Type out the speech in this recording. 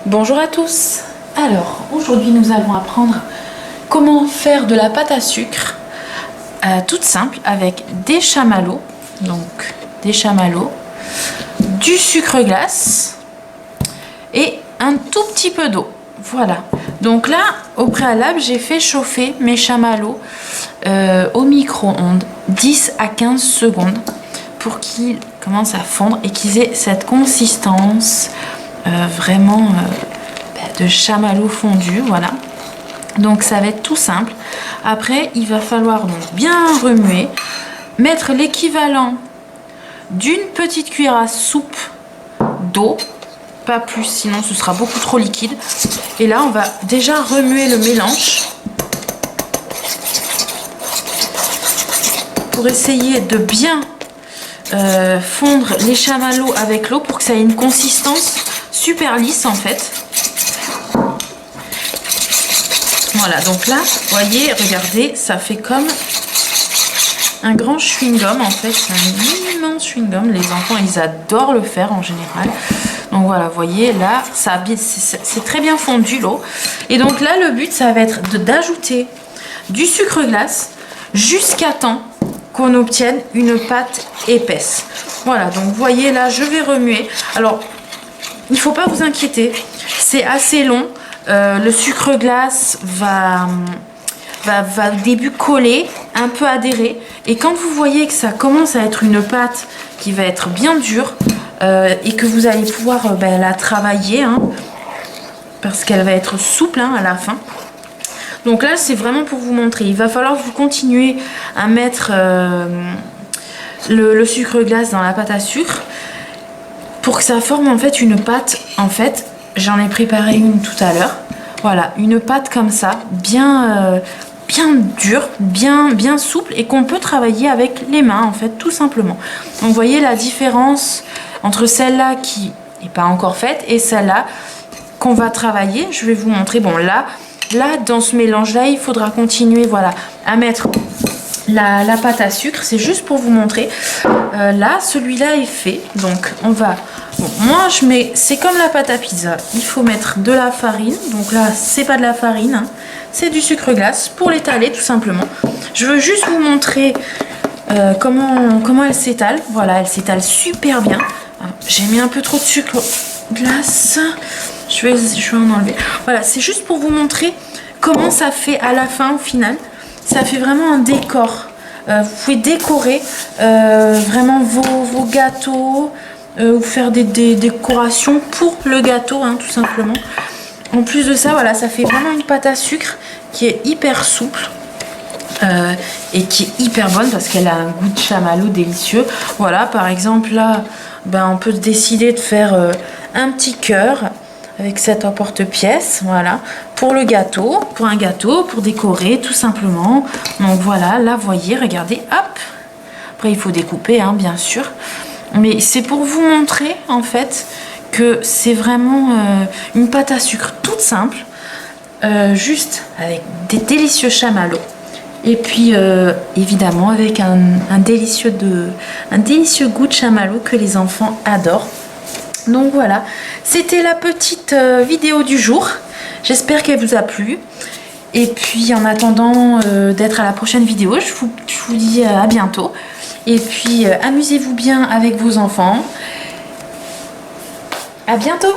Bonjour à tous. Alors aujourd'hui nous allons apprendre comment faire de la pâte à sucre toute simple avec des chamallows, du sucre glace et un tout petit peu d'eau. Voilà, donc là au préalable j'ai fait chauffer mes chamallows au micro-ondes 10 à 15 secondes pour qu'ils commencent à fondre et qu'ils aient cette consistance vraiment de chamallow fondu. Voilà, donc ça va être tout simple. Après il va falloir donc bien remuer, mettre l'équivalent d'une petite cuillère à soupe d'eau, pas plus, sinon ce sera beaucoup trop liquide. Et là on va déjà remuer le mélange pour essayer de bien fondre les chamallows avec l'eau pour que ça ait une consistance super lisse en fait. Voilà, donc là, vous voyez, regardez, ça fait comme un grand chewing-gum en fait, c'est un immense chewing-gum. Les enfants, ils adorent le faire en général. Donc voilà, vous voyez, là, c'est très bien fondu l'eau. Et donc là, le but, ça va être d'ajouter du sucre glace jusqu'à temps qu'on obtienne une pâte épaisse. Voilà, donc vous voyez, là, je vais remuer. Alors, il ne faut pas vous inquiéter, c'est assez long. Le sucre glace va au début coller, un peu adhérer. Et quand vous voyez que ça commence à être une pâte qui va être bien dure et que vous allez pouvoir la travailler, parce qu'elle va être souple à la fin. Donc là, c'est vraiment pour vous montrer. Il va falloir que vous continuez à mettre le sucre glace dans la pâte à sucre pour que ça forme en fait une pâte. En fait, j'en ai préparé une tout à l'heure. Voilà, une pâte comme ça, bien dure, bien souple et qu'on peut travailler avec les mains en fait, tout simplement. Donc vous voyez la différence entre celle-là qui n'est pas encore faite et celle-là qu'on va travailler. Je vais vous montrer. Bon, là dans ce mélange-là, il faudra continuer, voilà, à mettre la pâte à sucre. C'est juste pour vous montrer. Là, celui-là est fait. Donc, on va... Bon, moi, je mets... C'est comme la pâte à pizza. Il faut mettre de la farine. Donc là, c'est pas de la farine. C'est du sucre glace pour l'étaler, tout simplement. Je veux juste vous montrer comment elle s'étale. Voilà, elle s'étale super bien. J'ai mis un peu trop de sucre glace. Je vais en enlever. Voilà, c'est juste pour vous montrer comment ça fait à la fin, au final. Ça fait vraiment un décor. Vous pouvez décorer vraiment vos gâteaux, ou faire des décorations pour le gâteau, tout simplement. En plus de ça, voilà, ça fait vraiment une pâte à sucre qui est hyper souple et qui est hyper bonne parce qu'elle a un goût de chamallow délicieux. Voilà, par exemple, là, on peut décider de faire un petit cœur avec cet emporte-pièce, voilà, pour le gâteau, pour décorer, tout simplement. Donc voilà, là, vous voyez, regardez, hop. Après, il faut découper, bien sûr. Mais c'est pour vous montrer, en fait, que c'est vraiment une pâte à sucre toute simple, juste avec des délicieux chamallows. Et puis, évidemment, avec un délicieux goût de chamallow que les enfants adorent. Donc voilà, c'était la petite vidéo du jour. J'espère qu'elle vous a plu. Et puis en attendant d'être à la prochaine vidéo, je vous dis à bientôt. Et puis amusez-vous bien avec vos enfants. À bientôt!